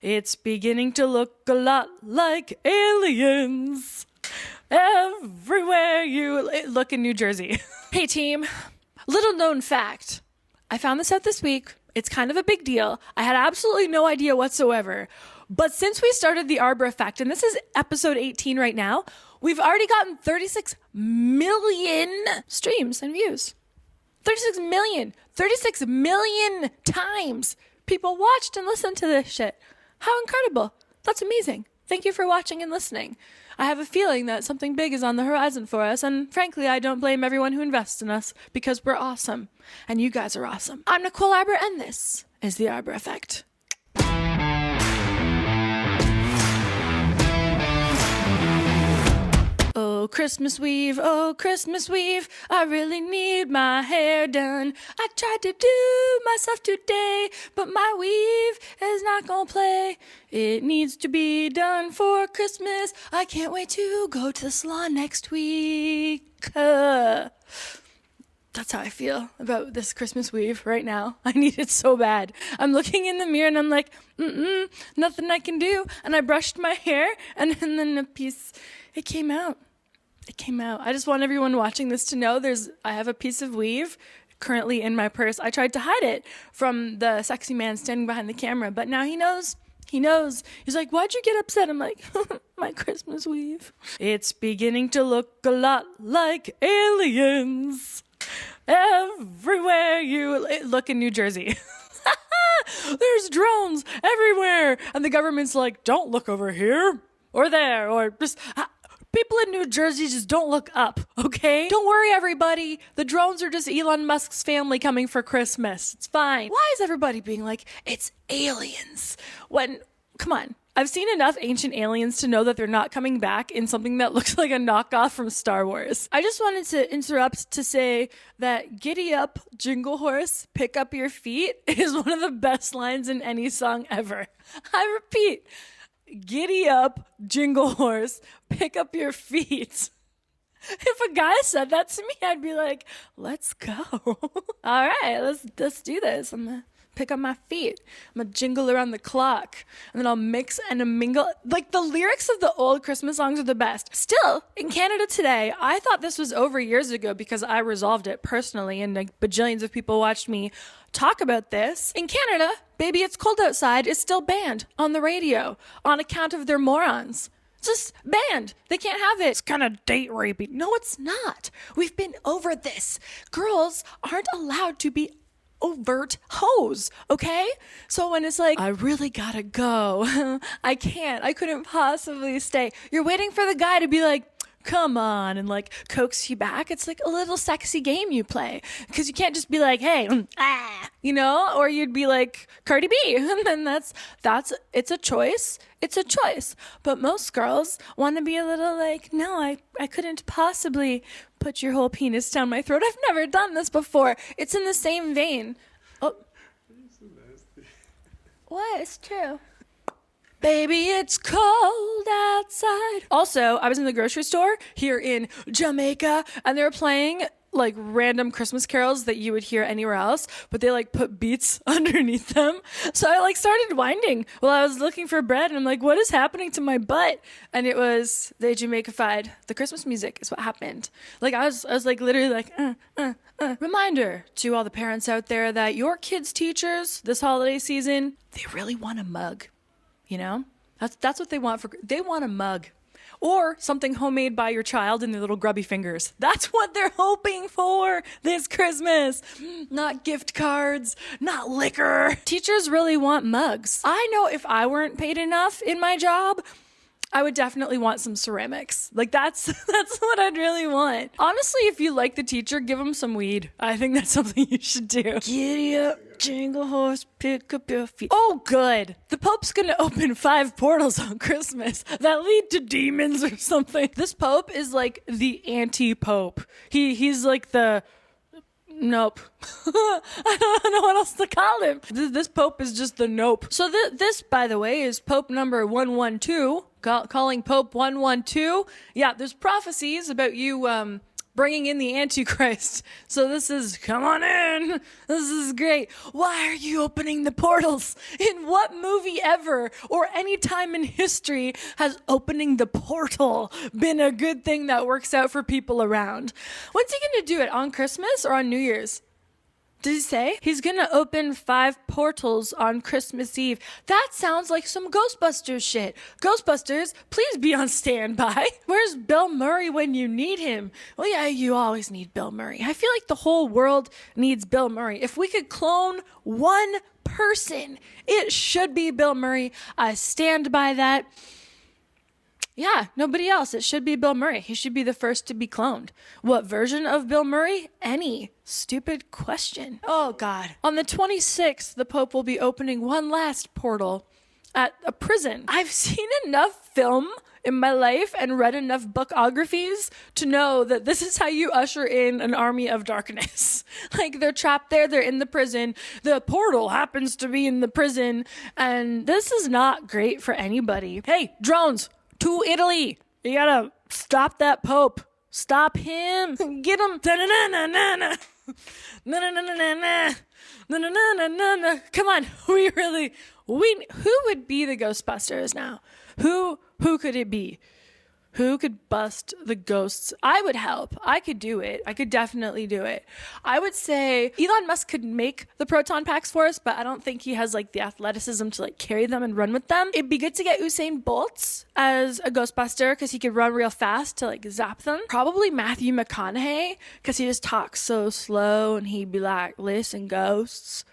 It's beginning to look a lot like aliens everywhere you look in New Jersey. Hey team, little known fact. I found this out this week. It's kind of a big deal. I had absolutely no idea whatsoever. But since we started the Arbour effect, and this is episode 18 right now, we've already gotten 36 million streams and views. 36 million. 36 million times people watched and listened to this shit. How incredible. That's amazing. Thank you for watching and listening. I have a feeling that something big is on the horizon for us, and frankly, I don't blame everyone who invests in us because we're awesome, and you guys are awesome. I'm Nicole Arbour, and this is the Arbour Effect. Oh, Christmas weave, I really need my hair done. I tried to do myself today, but my weave is not gonna play. It needs to be done for Christmas. I can't wait to go to the salon next week. That's how I feel about this Christmas weave right now. I need it so bad. I'm looking in the mirror and I'm like, nothing I can do. And I brushed my hair and then it came out. It came out. I just want everyone watching this to know I have a piece of weave currently in my purse. I tried to hide it from the sexy man standing behind the camera, but now he knows. He knows. He's like, why'd you get upset? I'm like, my Christmas weave. It's beginning to look a lot like aliens everywhere you look in New Jersey. There's drones everywhere. And the government's like, don't look over here or there or just... People in New Jersey just don't look up, okay? Don't worry, everybody. The drones are just Elon Musk's family coming for Christmas. It's fine. Why is everybody being like, it's aliens? Come on. I've seen enough ancient aliens to know that they're not coming back in something that looks like a knockoff from Star Wars. I just wanted to interrupt to say that Giddy Up, Jingle Horse, Pick Up Your Feet is one of the best lines in any song ever. I repeat. Giddy up, jingle horse, pick up your feet. If a guy said that to me, I'd be like, let's go. All right, let's do this. I'm going to pick up my feet. I'm going to jingle around the clock. And then I'll mix and mingle. Like, the lyrics of the old Christmas songs are the best. Still, in Canada today, I thought this was over years ago because I resolved it personally, and like bajillions of people watched me talk about this. In Canada, Baby It's Cold Outside is still banned on the radio on account of their morons. It's just banned. They can't have it. It's kind of date rapey. No, it's not. We've been over this. Girls aren't allowed to be overt hoes, okay? So when it's like, I really gotta go. I couldn't possibly stay. You're waiting for the guy to be like, come on, and like coax you back. It's like a little sexy game you play because you can't just be like, hey, or you'd be like Cardi B, and then it's a choice. It's a choice. But most girls want to be a little like, no, I couldn't possibly put your whole penis down my throat. I've never done this before. It's in the same vein. Oh, what? It's true. Baby, it's cold outside. Also, I was in the grocery store here in Jamaica, and they were playing like random Christmas carols that you would hear anywhere else, but they like put beats underneath them. So I like started winding while I was looking for bread, and I'm like, what is happening to my butt? And it was they Jamaica-fied the Christmas music is what happened. Like I was like literally like, Reminder to all the parents out there that your kids' teachers this holiday season, they really want a mug. You know, that's what they want they want a mug or something homemade by your child in their little grubby fingers. That's what they're hoping for this Christmas. Not gift cards, not liquor. Teachers really want mugs. I know if I weren't paid enough in my job, I would definitely want some ceramics. Like that's what I'd really want. Honestly, if you like the teacher, give them some weed. I think that's something you should do. Giddy up, jingle horse, pick up your feet. Oh, good. The Pope's gonna open 5 portals on Christmas that lead to demons or something. This Pope is like the anti-Pope. He's like the... Nope. I don't know what else to call him. This Pope is just the nope. So this, by the way, is Pope number 112. Calling Pope 112. Yeah, there's prophecies about you bringing in the Antichrist. So this is, come on in. This is great. Why are you opening the portals? In what movie ever or any time in history has opening the portal been a good thing that works out for people around? When's he going to do it? On Christmas or on New Year's? Did he say? He's gonna open 5 portals on Christmas Eve. That sounds like some Ghostbusters shit. Ghostbusters, please be on standby. Where's Bill Murray when you need him? Well, yeah, you always need Bill Murray. I feel like the whole world needs Bill Murray. If we could clone one person, it should be Bill Murray. I stand by that. Yeah, nobody else. It should be Bill Murray. He should be the first to be cloned. What version of Bill Murray? Any. Stupid question. Oh, God. On the 26th, the Pope will be opening one last portal at a prison. I've seen enough film in my life and read enough bookographies to know that this is how you usher in an army of darkness. Like, they're trapped there, they're in the prison, the portal happens to be in the prison, and this is not great for anybody. Hey, drones! To Italy. You gotta stop that Pope. Stop him. Get him. Na-na-na-na-na. Na-na-na-na-na. Na-na-na-na-na. Come on. Who would be the Ghostbusters now? Who could it be? Who could bust the ghosts? I would help. I could do it. I could definitely do it. I would say Elon Musk could make the proton packs for us, but I don't think he has like the athleticism to like carry them and run with them. It'd be good to get Usain Bolt as a Ghostbuster because he could run real fast to like zap them. Probably Matthew McConaughey because he just talks so slow and he'd be like, listen, ghosts,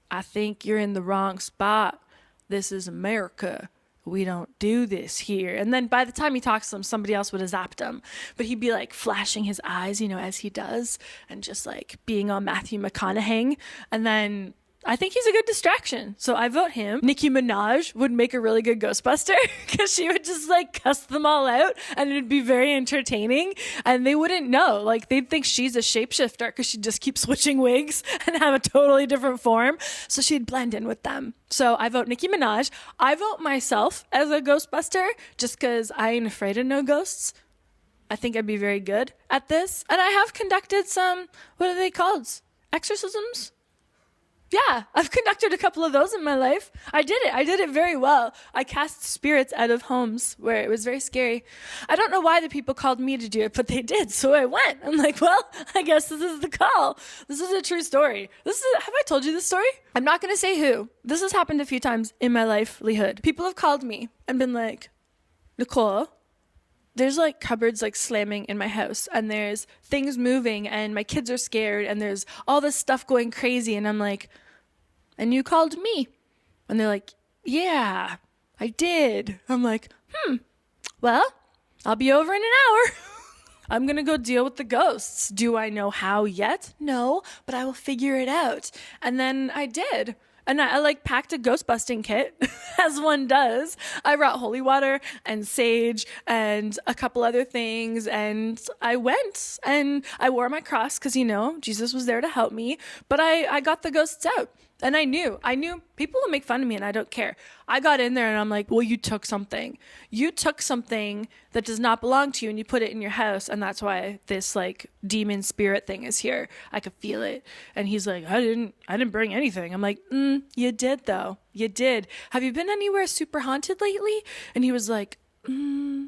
I think you're in the wrong spot. This is America. We don't do this here. And then by the time he talks to them, somebody else would have zapped him. But he'd be like flashing his eyes, you know, as he does, and just like being on Matthew McConaughey. And then I think he's a good distraction. So I vote him. Nicki Minaj would make a really good Ghostbuster because she would just like cuss them all out and it'd be very entertaining. And they wouldn't know. Like they'd think she's a shapeshifter because she'd just keep switching wigs and have a totally different form. So she'd blend in with them. So I vote Nicki Minaj. I vote myself as a Ghostbuster just because I ain't afraid of no ghosts. I think I'd be very good at this. And I have conducted some, what are they called? Exorcisms? Yeah, I've conducted a couple of those in my life. I did it very well. I cast spirits out of homes where it was very scary. I don't know why the people called me to do it, but they did, so I went. I'm like, well, I guess this is the call. This is a true story. Have I told you this story? I'm not going to say who. This has happened a few times in my livelihood. People have called me and been like, Nicole, there's like cupboards like slamming in my house and there's things moving and my kids are scared and there's all this stuff going crazy. And I'm like, and you called me? And they're like, yeah, I did. I'm like, well, I'll be over in an hour. I'm going to go deal with the ghosts. Do I know how yet? No, but I will figure it out. And then I did. And I like packed a ghost busting kit, as one does. I brought holy water and sage and a couple other things. And I went and I wore my cross because, you know, Jesus was there to help me. But I got the ghosts out. And I knew people will make fun of me and I don't care. I got in there and I'm like, well, you took something. You took something that does not belong to you and you put it in your house. And that's why this like demon spirit thing is here. I could feel it. And he's like, I didn't bring anything. I'm like, you did though. You did. Have you been anywhere super haunted lately? And he was like, I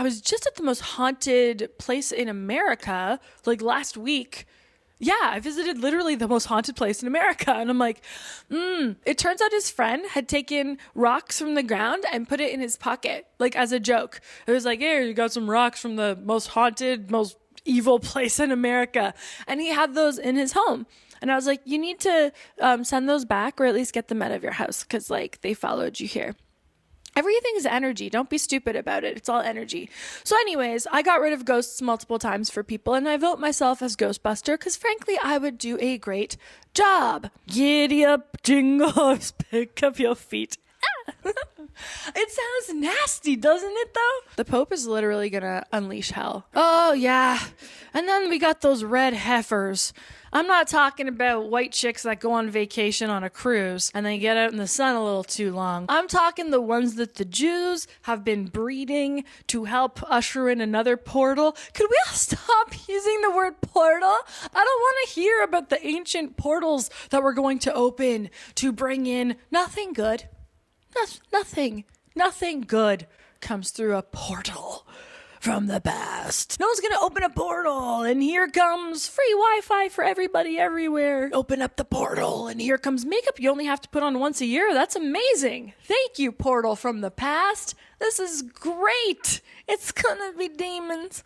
was just at the most haunted place in America like last week. Yeah, I visited literally the most haunted place in America. And I'm like, It turns out his friend had taken rocks from the ground and put it in his pocket, like as a joke. It was like, here, you got some rocks from the most haunted, most evil place in America. And he had those in his home. And I was like, you need to send those back or at least get them out of your house because like they followed you here. Everything is energy. Don't be stupid about it. It's all energy. So anyways, I got rid of ghosts multiple times for people and I vote myself as Ghostbuster because frankly, I would do a great job. Giddy up, jingle horse, pick up your feet. It sounds nasty, doesn't it, though? The Pope is literally gonna unleash hell. Oh, yeah. And then we got those red heifers. I'm not talking about white chicks that go on vacation on a cruise and they get out in the sun a little too long. I'm talking the ones that the Jews have been breeding to help usher in another portal. Could we all stop using the word portal? I don't want to hear about the ancient portals that we're going to open to bring in nothing good. Nothing good comes through a portal from the past. No one's gonna open a portal and here comes free Wi-Fi for everybody everywhere. Open up the portal and here comes makeup you only have to put on once a year. That's amazing. Thank you, portal from the past. This is great. It's gonna be demons.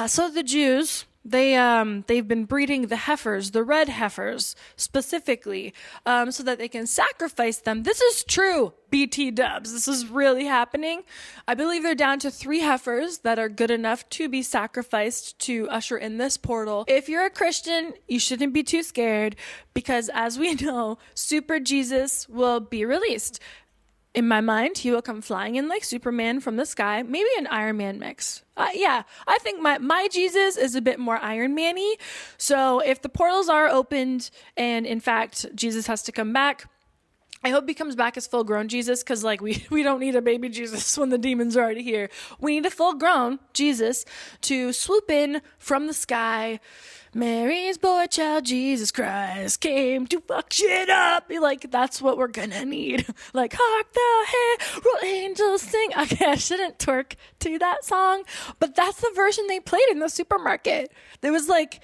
So the Jews, they've been breeding the heifers, the red heifers specifically, so that they can sacrifice them. This is true, BT dubs. This is really happening. I believe they're down to 3 heifers that are good enough to be sacrificed to usher in this portal. If you're a Christian, you shouldn't be too scared because as we know, Super Jesus will be released. In my mind, he will come flying in like Superman from the sky, maybe an Iron Man mix. I think my Jesus is a bit more Iron Man-y. So if the portals are opened and in fact Jesus has to come back, I hope he comes back as full-grown Jesus because like we don't need a baby Jesus when the demons are already here. We need a full-grown Jesus to swoop in from the sky. Mary's boy child, Jesus Christ, came to fuck shit up. Like, that's what we're gonna need. Like, hark the herald angels sing. Okay, I shouldn't twerk to that song, but that's the version they played in the supermarket. There was like,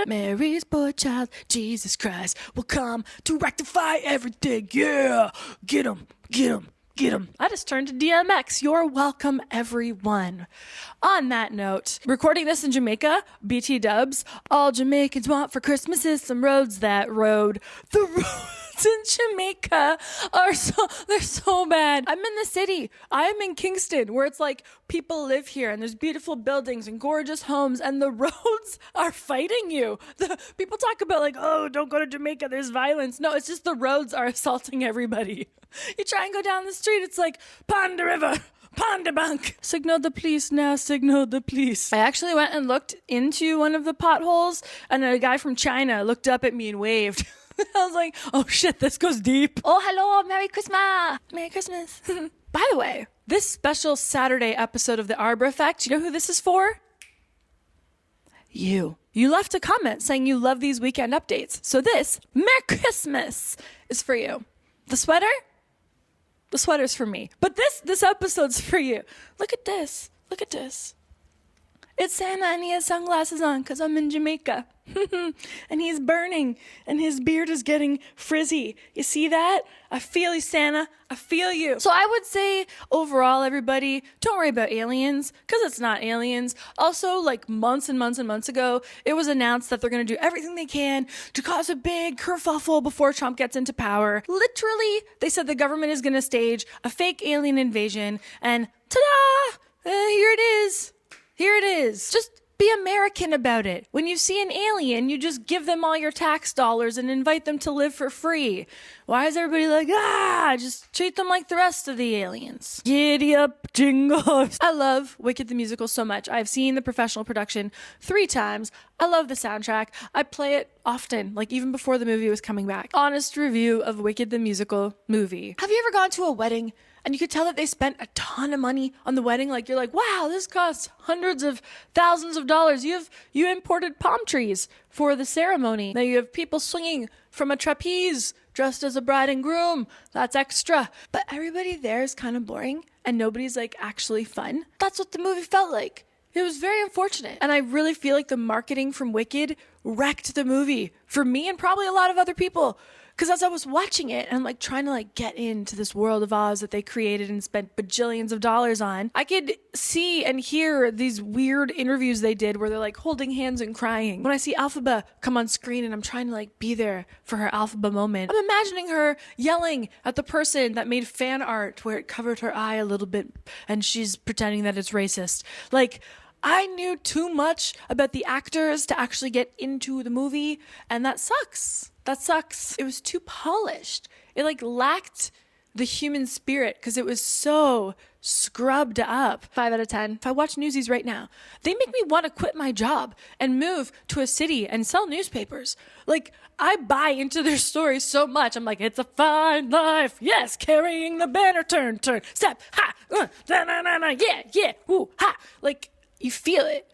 Mary's boy child, Jesus Christ, will come to rectify everything. Yeah, get him. I just turned to DMX. You're welcome, everyone. On that note, recording this in Jamaica, BT dubs, all Jamaicans want for Christmas is some roads that road. The roads in Jamaica they're so bad. I'm in the city. I'm in Kingston, where it's like people live here and there's beautiful buildings and gorgeous homes and the roads are fighting you. The people talk about like, oh, don't go to Jamaica, there's violence. No, it's just the roads are assaulting everybody. You try and go down the street, it's like, Pond River, Pond Bank. Signal the police now, signal the police. I actually went and looked into one of the potholes and a guy from China looked up at me and waved. I was like, oh shit, this goes deep. Oh, hello, Merry Christmas. Merry Christmas. By the way, this special Saturday episode of The Arbour Effect, you know who this is for? You. You left a comment saying you love these weekend updates. So this, Merry Christmas, is for you. The sweater? The sweater's for me. But this episode's for you. Look at this. It's Santa and he has sunglasses on because I'm in Jamaica. And he's burning and his beard is getting frizzy. You see that? I feel you, Santa. I feel you. So I would say overall, everybody, don't worry about aliens because it's not aliens. Also, like months and months and months ago, it was announced that they're going to do everything they can to cause a big kerfuffle before Trump gets into power. Literally, they said the government is going to stage a fake alien invasion and ta-da! Here it is. Just be American about it. When you see an alien, you just give them all your tax dollars and invite them to live for free. Why is everybody like, just treat them like the rest of the aliens? Giddy up, jingles. I love Wicked the Musical so much. I've seen the professional production 3 times. I love the soundtrack. I play it often, like even before the movie was coming back. Honest review of Wicked the Musical movie. Have you ever gone to a wedding and you could tell that they spent a ton of money on the wedding? Like, you're like, wow, this costs hundreds of thousands of dollars. You imported palm trees for the ceremony. Now you have people swinging from a trapeze dressed as a bride and groom. That's extra. But everybody there is kind of boring and nobody's like actually fun. That's what the movie felt like. It was very unfortunate. And I really feel like the marketing from Wicked wrecked the movie for me and probably a lot of other people. Because as I was watching it and like trying to like get into this world of Oz that they created and spent bajillions of dollars on, I could see and hear these weird interviews they did where they're like holding hands and crying. When I see Alphaba come on screen and I'm trying to like be there for her Alphaba moment, I'm imagining her yelling at the person that made fan art where it covered her eye a little bit and she's pretending that it's racist. Like, I knew too much about the actors to actually get into the movie, and that sucks. That sucks. It was too polished. It like lacked the human spirit because it was so scrubbed up. 5 out of 10. If I watch Newsies right now, they make me want to quit my job and move to a city and sell newspapers. Like, I buy into their story so much. I'm like, it's a fine life. Yes, carrying the banner, turn, step, ha, na, na, na, na, yeah, ooh, ha. Like, you feel it.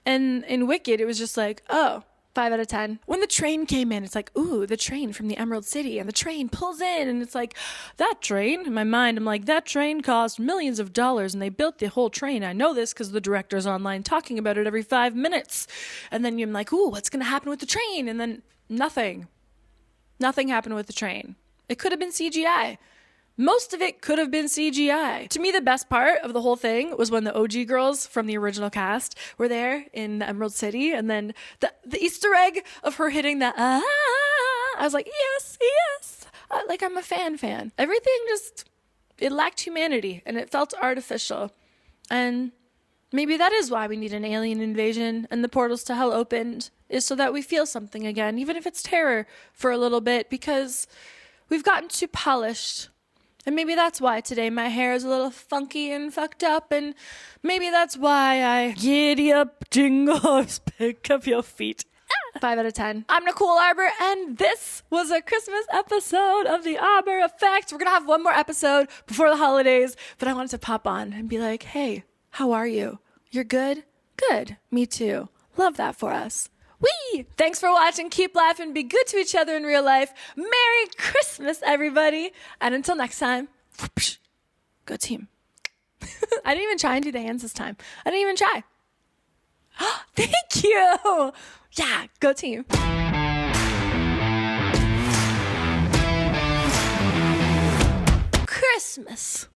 And in Wicked, it was just like, oh, 5 out of 10. When the train came in, it's like, ooh, the train from the Emerald City, and the train pulls in, and it's like, that train, in my mind, I'm like, that train cost millions of dollars, and they built the whole train. I know this because the director's online talking about it every 5 minutes. And then you're like, ooh, what's going to happen with the train? And then nothing. Nothing happened with the train. It could have been CGI. Most of it could have been CGI. To me, the best part of the whole thing was when the OG girls from the original cast were there in the Emerald City, and then the Easter egg of her hitting that, I was like, yes. Like, I'm a fan. Everything just, it lacked humanity, and it felt artificial. And maybe that is why we need an alien invasion and the portals to hell opened, is so that we feel something again, even if it's terror for a little bit, because we've gotten too polished. And maybe that's why today my hair is a little funky and fucked up, and maybe that's why I giddy up, jingles, pick up your feet. 5 out of 10. I'm Nicole Arbour, and this was a Christmas episode of The Arbour Effect. We're going to have one more episode before the holidays, but I wanted to pop on and be like, hey, how are you? You're good? Good. Me too. Love that for us. Whee! Thanks for watching. Keep laughing. Be good to each other in real life. Merry Christmas, everybody. And until next time, whoosh, go team. I didn't even try and do the hands this time. I didn't even try. Thank you. Yeah, go team. Christmas.